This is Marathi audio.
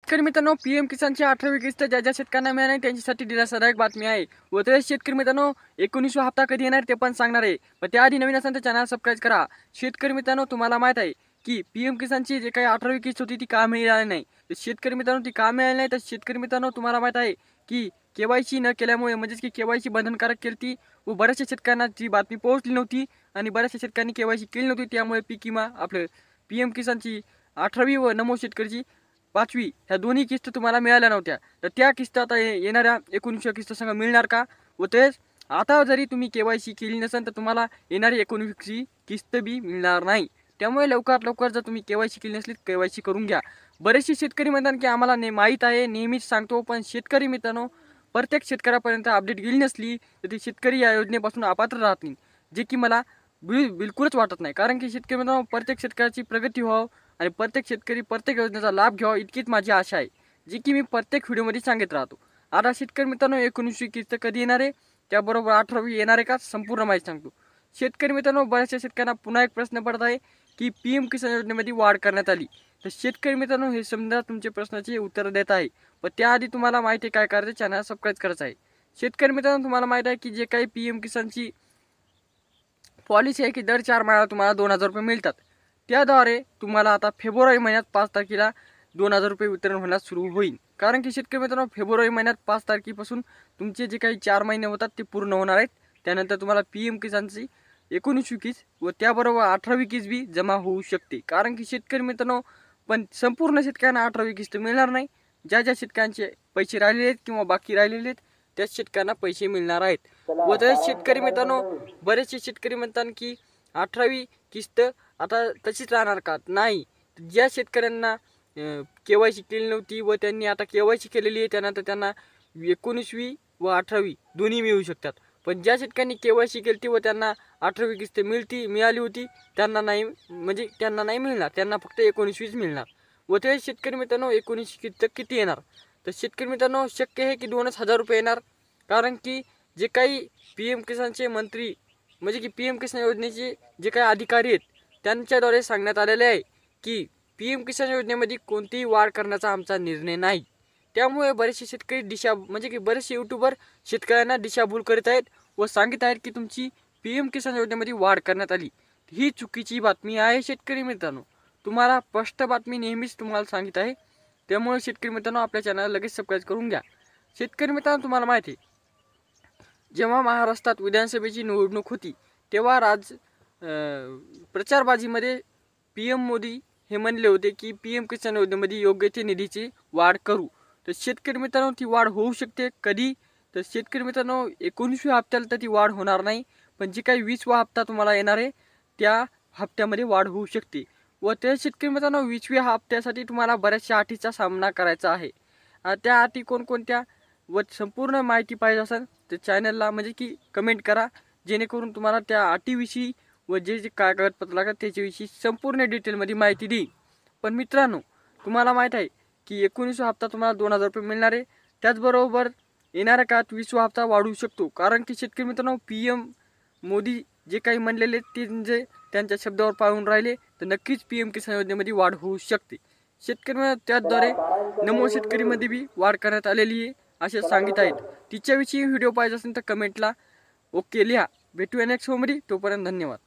शेतकरी मित्रांनो, पीएम किसानची 18वी किस्त ज्या ज्या शेतकऱ्यांना मिळाली नाही त्यांच्यासाठी दिलासादायक बातमी आहे. व तसेच शेतकरी मित्रांनो, 19वा हप्ता कधी येणार ते पण सांगणार आहे. पण त्याआधी नवीन असेल तर चॅनल सबस्क्राईब करा. शेतकरी मित्रांनो, तुम्हाला माहित आहे की पीएम किसानची जे काही 18वी किस्त होती ती का मिळाली नाही. तर शेतकरी मित्रांनो, ती का मिळाली नाही तर शेतकरी मित्रांनो, तुम्हाला माहित आहे की केवायसी न केल्यामुळे म्हणजेच की केवायसी बंधनकारक केली व बऱ्याचशा शेतकऱ्यांना ती बातमी पोहोचली नव्हती आणि बऱ्याचशा शेतकऱ्यांनी केवायसी केली नव्हती. त्यामुळे पीक विमा आपलं पीएम किसानची 18वी व नमो शेतकरीची 5वी ह्या दोन्ही किस्त तुम्हाला मिळाल्या नव्हत्या. तर त्या किस्त आता येणाऱ्या 19व्या किस्त संग मिळणार का? व तेच आता जरी तुम्ही केवायसी केली नसेल तर तुम्हाला येणारी 19वी किस्त बी मिळणार नाही. त्यामुळे लवकरात लवकर जर तुम्ही केवायसी केली नसली केवायसी करून घ्या. बरेचसे शेतकरी म्हणतात की आम्हाला माहीत आहे, नेहमीच सांगतो, पण शेतकरी मित्रांनो, प्रत्येक शेतकऱ्यापर्यंत अपडेट गेली नसली तर ते शेतकरी या योजनेपासून अपात्र राहतील, जे की मला बिलकुलच वाटत नाही. कारण की शेतकरी मित्रांनो, प्रत्येक शेतकऱ्याची प्रगती व्हावं आणि प्रत्येक शेतकरी प्रत्येक योजनेचा लाभ घ्यावा इतकीच माझी आशा आहे, जी की मी प्रत्येक व्हिडिओमध्ये सांगत राहतो. आता शेतकरी मित्रांनो, 19वी किस्त कधी येणार आहे, त्याबरोबर 18वी येणार आहे का, संपूर्ण माहिती सांगतो. शेतकरी मित्रांनो, बऱ्याचशा शेतकऱ्यांना पुन्हा एक प्रश्न पडत आहे की पीएम किसान योजनेमध्ये वाढ करण्यात आली. तर शेतकरी मित्रांनो, हे समजा तुमच्या प्रश्नाची उत्तर देत आहे, पण त्याआधी तुम्हाला माहिती आहे काय करायचं, चॅनल सबस्क्राईब करायचं आहे. शेतकरी मित्रांनो, तुम्हाला माहित आहे की जे काही पीएम किसानची पॉलिसी आहे की दर 4 महिन्याला तुम्हाला 2000 रुपये मिळतात. त्याद्वारे तुम्हाला आता फेब्रुवारी महिन्यात 5 तारखेला 2000 रुपये वितरण होण्यास सुरू होईल. कारण की शेतकरी मित्रांनो, फेब्रुवारी महिन्यात 5 तारखेपासून तुमचे जे काही 4 महिने होतात ते पूर्ण होणार आहेत. त्यानंतर तुम्हाला पीएम किसानची 19वी किस्त व त्याबरोबर 18वी किस्त बी जमा होऊ शकते. कारण की शेतकरी मित्रांनो, पण संपूर्ण शेतकऱ्यांना 18वी किस्त मिळणार नाही. ज्या ज्या शेतकऱ्यांचे पैसे राहिलेले आहेत किंवा बाकी राहिलेले आहेत त्याच शेतकऱ्यांना पैसे मिळणार आहेत. व तसेच शेतकरी मित्रांनो, बरेचसे शेतकरी म्हणतात की 18वी किस्त आता तशीच राहणार का? नाही. ज्या शेतकऱ्यांना केवायसी केली नव्हती व त्यांनी आता केवायसी केलेली आहे, त्यानंतर त्यांना 19वी व 18वी दोन्ही मिळू शकतात. पण ज्या शेतकऱ्यांनी केवायसी केली व त्यांना 18वी किस्त मिळाली होती त्यांना नाही, म्हणजे त्यांना नाही मिळणार, त्यांना फक्त 19वीच मिळणार. व ते शेतकरी मित्रांनो, 19वी किस्त किती येणार? तर शेतकरी मित्रांनो, शक्य आहे की 2,000 रुपये येणार. कारण की जे काही पीएम किसानचे मंत्री म्हणजे की पीएम किसान योजनेचे जे काही अधिकारी आहेत त्यांच्याद्वारे सांगण्यात आलेले आहे की पीएम किसान योजनेमध्ये कोणतीही वाढ करण्याचा आमचा निर्णय नाही. त्यामुळे बरेचसे शेतकरी म्हणजे की बरेचसे यूट्यूबर शेतकऱ्यांना दिशाभूल करीत आहेत व सांगित आहेत की तुमची पीएम किसान योजनेमध्ये वाढ करण्यात आली. ही चुकीची बातमी आहे शेतकरी मित्रांनो. तुम्हाला स्पष्ट बातमी नेहमीच तुम्हाला सांगित आहे. त्यामुळे शेतकरी मित्रांनो, आपल्या चॅनलला लगेच सबस्क्राईब करून घ्या. शेतकरी मित्रांनो, तुम्हाला माहिती आहे, जेव्हा महाराष्ट्रात विधानसभेची निवडणूक होती तेव्हा प्रचारबाजीमध्ये पीएम मोदी हे म्हणले होते की पीएम किसान योजनेमध्ये योग्य ते निधीची वाढ करू. तर शेतकरी मित्रांनो, ती वाढ होऊ शकते कधी? तर शेतकरी मित्रांनो, 19व्या हप्त्याला तर ती वाढ होणार नाही, पण जी काही 20वा हप्ता तुम्हाला येणार आहे त्या हप्त्यामध्ये वाढ होऊ शकते. व त्या शेतकरी मित्रांनो, 20व्या हप्त्यासाठी तुम्हाला बऱ्याचशा अटीचा सामना करायचा आहे. त्या अटी कोणकोणत्या व संपूर्ण माहिती पाहिजे असेल तर चॅनलला म्हणजे की कमेंट करा, जेणेकरून तुम्हाला त्या अटीविषयी व जे जे कागदपत्र लागतात त्याच्याविषयी संपूर्ण डिटेलमध्ये माहिती देईल. पण मित्रांनो, तुम्हाला माहीत आहे की 19वा हप्ता तुम्हाला 2,000 रुपये मिळणार आहे. त्याचबरोबर येणाऱ्या काळात 20वा हप्ता वाढू शकतो. कारण की शेतकरी मित्रांनो, पीएम मोदी जे काही म्हणलेले ते जे त्यांच्या शब्दावर पाळून राहिले तर नक्कीच पीएम किसान योजनेमध्ये वाढ होऊ शकते. शेतकरी त्याद्वारे नमो शेतकरीमध्ये बी वाढ करण्यात आलेली आहे असे सांगित आहेत. तिच्याविषयी व्हिडिओ पाहिजे असेल तर कमेंटला ओके लिहा. भेटूया नेक्स्ट व्हिडिओमध्ये. तोपर्यंत धन्यवाद.